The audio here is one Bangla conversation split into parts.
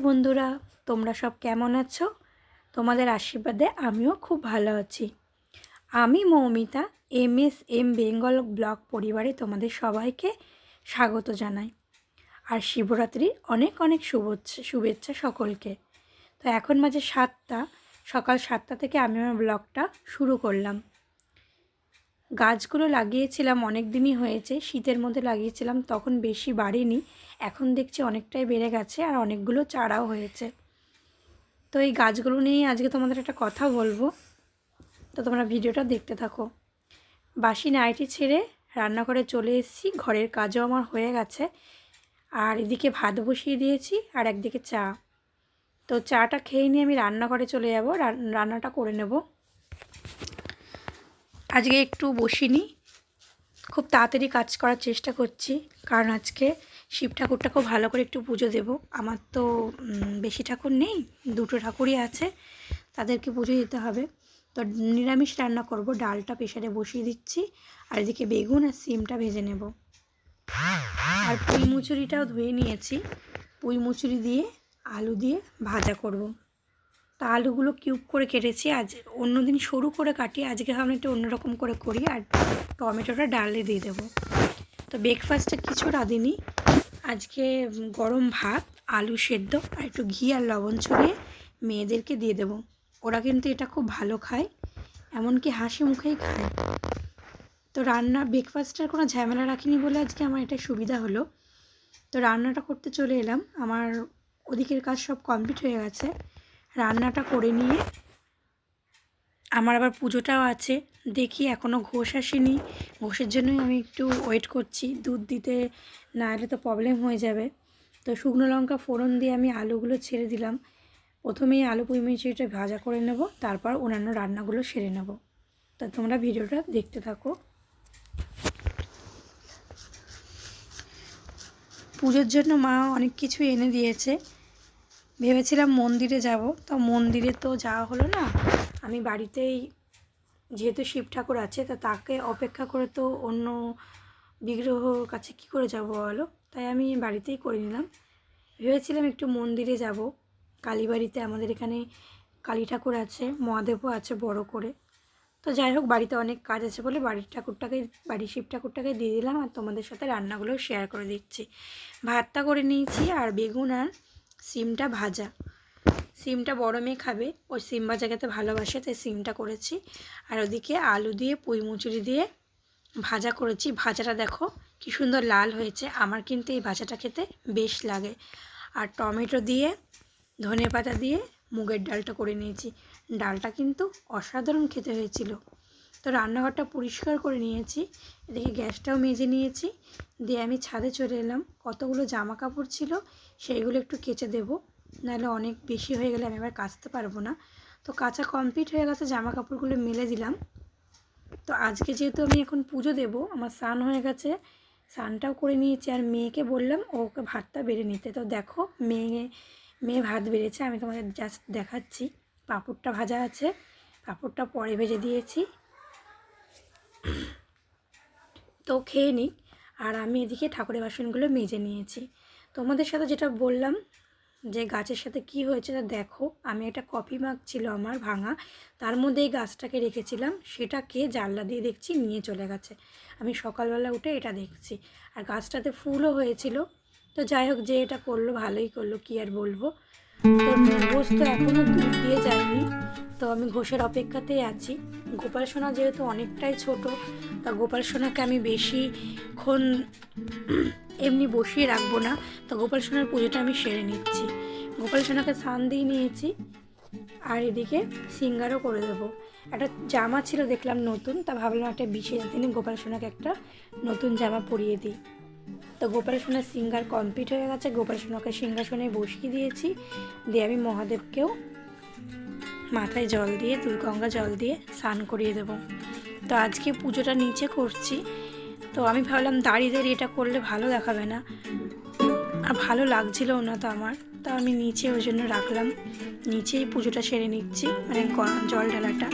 বন্ধুরা, তোমরা সব কেমন আছো? তোমাদের আশীর্বাদে আমিও খুব ভালো আছি। আমি মৌমিতা MSM বেঙ্গল ব্লগ পরিবারে তোমাদের সবাইকে স্বাগত জানাই। আর শিবরাত্রির অনেক অনেক শুভেচ্ছা সকলকে। তো এখন বাজে 7টা, সকাল 7টা থেকে আমি আমার ব্লগটা শুরু করলাম। গাছগুলো লাগিয়েছিলাম অনেক দিনই হয়েছে, শীতের মধ্যে লাগিয়েছিলাম, তখন বেশি বাড়েনি। এখন দেখছি অনেকটাই বেড়ে গেছে আর অনেকগুলো চারাও হয়েছে। তো এই গাছগুলো নিয়েই আজকে তোমাদের একটা কথা বলবো, তো তোমরা ভিডিওটা দেখতে থাকো। বাসি নাইটি ছেড়ে রান্নাঘরে চলে এসেছি, ঘরের কাজও আমার হয়ে গেছে। আর এদিকে ভাত বসিয়ে দিয়েছি আর একদিকে চা। তো চাটা খেয়ে নিয়ে আমি রান্নাঘরে চলে যাব, রান্নাটা করে নেব। আজকে একটু বসিনি, খুব তাড়াতাড়ি কাজ করার চেষ্টা করছি, কারণ আজকে শিব ঠাকুরটা খুব ভালো করে একটু পুজো দেব। আমার তো বেশি ঠাকুর নেই, 2টো ঠাকুরই আছে, তাদেরকে পুজো দিতে হবে। তো নিরামিষ রান্না করব, ডালটা প্রেসারে বসিয়ে দিচ্ছি আর এদিকে বেগুন আর সিমটা ভেজে নেব। আর পুঁই মুচুরিটাও ধুয়ে নিয়েছি, পুঁই মুচুরি দিয়ে আলু দিয়ে ভাজা করব। তা আলুগুলো কিউব করে কেটেছি, আজ অন্যদিন সরু করে কাটি, আজকে ভাবলাম একটু অন্যরকম করে করি। আর টমেটোটা ডালে দিয়ে দেবো। তো ব্রেকফাস্টে কিছু রাঁধিনি, আজকে গরম ভাত, আলু সেদ্ধ আর একটু ঘি আর লবণ ছড়িয়ে মেয়েদেরকে দিয়ে দেবো। ওরা কিন্তু এটা খুব ভালো খায়, এমনকি হাসি মুখেই খায়। তো রান্না ব্রেকফাস্টের কোনো ঝামেলা রাখিনি বলে আজকে আমার এটা সুবিধা হলো। তো রান্নাটা করতে চলে এলাম, আমার ওদিকের কাজ সব কমপ্লিট হয়ে গেছে। রান্নাটা করে নিয়ে আমার আবার পুজোটাও আছে, দেখি এখনও ঘোষ আসেনি, ঘোষের জন্যই আমি একটু ওয়েট করছি। দুধ দিতে না এলে তো প্রবলেম হয়ে যাবে। তো শুকনো লঙ্কা ফোড়ন দিয়ে আমি আলুগুলো ছেড়ে দিলাম। প্রথমেই আলু পুঁই মিচুরিটা ভাজা করে নেব, তারপর অন্যান্য রান্নাগুলো সেরে নেব। তা তোমরা ভিডিওটা দেখতে থাকো। পুজোর জন্য মা অনেক কিছু এনে দিয়েছে, ভেবেছিলাম মন্দিরে যাব, তো মন্দিরে তো যাওয়া হলো না। আমি বাড়িতেই, যেহেতু শিব ঠাকুর আছে, তো তাকে অপেক্ষা করে তো অন্য বিগ্রহর কাছে কি করে যাব বলো, তাই আমি বাড়িতেই করে নিলাম। ভেবেছিলাম একটু মন্দিরে যাব, কালীবাড়িতে আমাদের এখানে কালী ঠাকুর আছে, মহাদেবও আছে বড় করে। তো যাই হোক, বাড়িতে অনেক কাজ আছে বলে বাড়ির শিব ঠাকুরটাকে দিয়ে দিলাম আর তোমাদের সাথে রান্নাগুলো শেয়ার করে দিচ্ছি। ভাতটা করে নিয়েছি আর বেগুন আর সিমটা ভাজা। সিমটা বড় মেয়ে খাবে, ওই সিম ভাজা খেতে ভালোবাসে, তাই সিমটা করেছি। আর ওদিকে আলু দিয়ে পুঁই মুচুরি দিয়ে ভাজা করেছি। ভাজাটা দেখো কি সুন্দর লাল হয়েছে, আমার কিন্তু এই ভাজাটা খেতে বেশ লাগে। আর টমেটো দিয়ে ধনেপাতা দিয়ে মুগের ডালটা করে নিয়েছি, ডালটা কিন্তু অসাধারণ খেতে হয়েছিল। তো রান্নাঘরটা পরিষ্কার করে নিয়েছি, এদিকে গ্যাসটাও মেজে নিয়েছি, দিয়ে আমি ছাদে চলে এলাম। কতগুলো জামা কাপড় ছিল সেইগুলো একটু কেচে দেবো, নাহলে অনেক বেশি হয়ে গেলে আমি আবার কাচতে পারবো না। তো কাচা কমপ্লিট হয়ে গেছে, জামা কাপড়গুলো মেলে দিলাম। তো আজকে যেহেতু আমি এখন পুজো দেব, আমার স্নান হয়ে গেছে, স্নানটাও করে নিয়েছি। আর মেয়েকে বললাম ওকে ভাতটা বেড়ে নিতে। তো দেখো মেয়ে ভাত বেড়েছে, আমি তোমাদের জাস্ট দেখাচ্ছি। পাঁপড়টা ভাজা আছে, পাঁপড়টা পরে ভেজে দিয়েছি। তো খেয়ে নিই, আর আমি এদিকে ঠাকুরের বাসনগুলো মেজে নিয়েছি। তোমাদের সাথে যেটা বললাম যে গাছের সাথে কি হয়েছে তা দেখো, আমি একটা কফি মাগ ছিল আমার ভাঙা, তার মধ্যে এই গাছটাকে রেখেছিলাম, সেটাকে জানলা দিয়ে দেখছি নিয়ে চলে গেছে। আমি সকালবেলা উঠে এটা দেখছি, আর গাছটাতে ফুলও হয়েছিল। তো যাই হোক, যে এটা করলো ভালোই করলো, কি আর বলবো। তো ঘোষ তো এখনও দুধ দিয়ে যায়নি, তো আমি ঘোষের অপেক্ষাতেই আছি। গোপাল সোনা যেহেতু অনেকটাই ছোট, তা গোপাল সোনাকে আমি বেশিক্ষণ এমনি বসিয়ে রাখবো না। তো গোপাল সোনার পুজোটা আমি সেরে নিচ্ছি। গোপাল সোনাকে স্নান দিয়ে নিয়েছি, আর এদিকে সিঙ্গারও করে দেবো। একটা জামা ছিল দেখলাম নতুন, তা ভাবলাম একটা বিশেষ দিনে গোপাল সোনাকে একটা নতুন জামা পরিয়ে দিই। তো গোপাল সোনার সিঙ্গার কমপ্লিট হয়ে গেছে, গোপাল সোনাকে সিংহাসনে বসিয়ে দিয়েছি, দিয়ে আমি মহাদেবকেও মাথায় জল দিয়ে, গঙ্গা জল দিয়ে স্নান করিয়ে দেবো। তো আজকে পুজোটা নিচে করছি, তো আমি ভাবলাম দাঁড়িয়ে দাঁড়িয়ে এটা করলে ভালো দেখাবে না, আর ভালো লাগছিলও না তো আমার, তো আমি নিচে ওই জন্য রাখলাম। নিচেই পুজোটা সেরে নিচ্ছি, মানে জল ঢালাটা,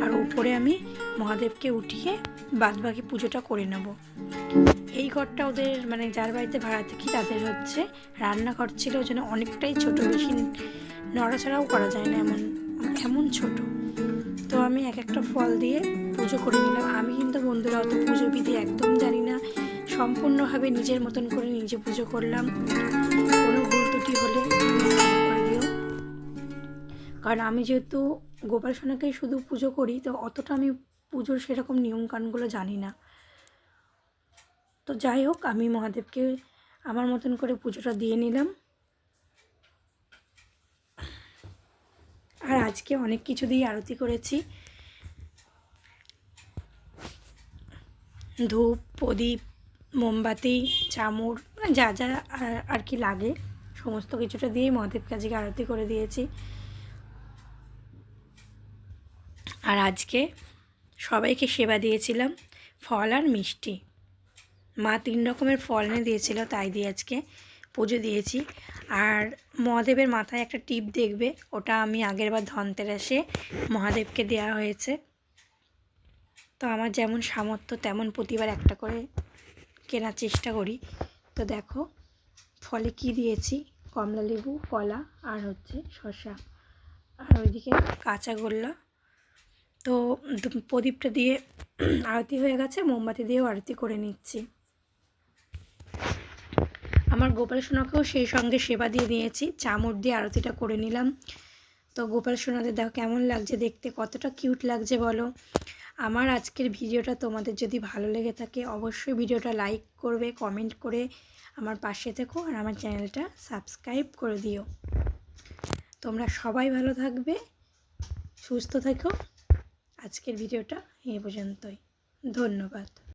আর উপরে আমি মহাদেবকে উঠিয়ে বাদবাকি পুজোটা করে নেব। এই ঘরটা ওদের মানে যার বাড়িতে ভাড়া থাকি তাদের হচ্ছে রান্নাঘর ছিল, ওই জন্য অনেকটাই ছোটো, বেশি নড়াচড়াও করা যায় না, এমন এমন ছোট। তো আমি এক একটা ফল দিয়ে পুজো করে নিলাম। আমি কিন্তু বন্ধুরা অত পুজো বিধি একদম জানি না, সম্পূর্ণভাবে নিজের মতন করে নিজে পুজো করলাম। কোনো ভুল ত্রুটি হলে করে দিও, কারণ আমি যেহেতু গোপাল সোনাকেই শুধু পুজো করি, তো অতটা আমি পুজোর সেরকম নিয়মকানুনগুলো জানি না। তো যাই হোক, আমি মহাদেবকে আমার মতন করে পুজোটা দিয়ে নিলাম। আর আজকে অনেক কিছু দিয়ে আরতি করেছি, ধূপ, প্রদীপ, মোমবাতি, চামড়, মানে যা যা আর কি লাগে সমস্ত কিছুটা দিয়েই মহাদেবকে আজকে আরতি করে দিয়েছি। আর আজকে সবাইকে সেবা দিয়েছিলাম ফল আর মিষ্টি। মা 3 রকমের ফল এনে দিয়েছিল, তাই দিয়ে আজকে পুজো দিয়েছি। আর মহাদেবের মাথায় একটা টিপ দেখবে, ওটা আমি আগেরবার ধনতেরাসে মহাদেবকে দেওয়া হয়েছে। তো আমার যেমন সামর্থ্য তেমন প্রতিবার একটা করে কেনার চেষ্টা করি। তো দেখো ফলে কি দিয়েছি, কমলা লেবু, কলা আর হচ্ছে শসা, আর ওইদিকে কাঁচা গোল্লা। তো প্রদীপটা দিয়ে আরতি হয়ে গেছে, মোমবাতি দিয়েও আরতি করে নিচ্ছি। আমার গোপাল সোনাকেও সেই সঙ্গে সেবা দিয়ে নিয়েছি, চামড় দিয়ে আরতিটা করে নিলাম। তো গোপাল সোনাদের দেখো কেমন লাগছে দেখতে, কতটা কিউট লাগছে বলো। আমার আজকের ভিডিওটা তোমাদের যদি ভালো লেগে থাকে অবশ্যই ভিডিওটা লাইক করবে, কমেন্ট করে আমার পাশে থেকো, আর আমার চ্যানেলটা সাবস্ক্রাইব করে দিও। তোমরা সবাই ভালো থাকবে, সুস্থ থেকো। আজকের ভিডিওটা এই পর্যন্তই, ধন্যবাদ।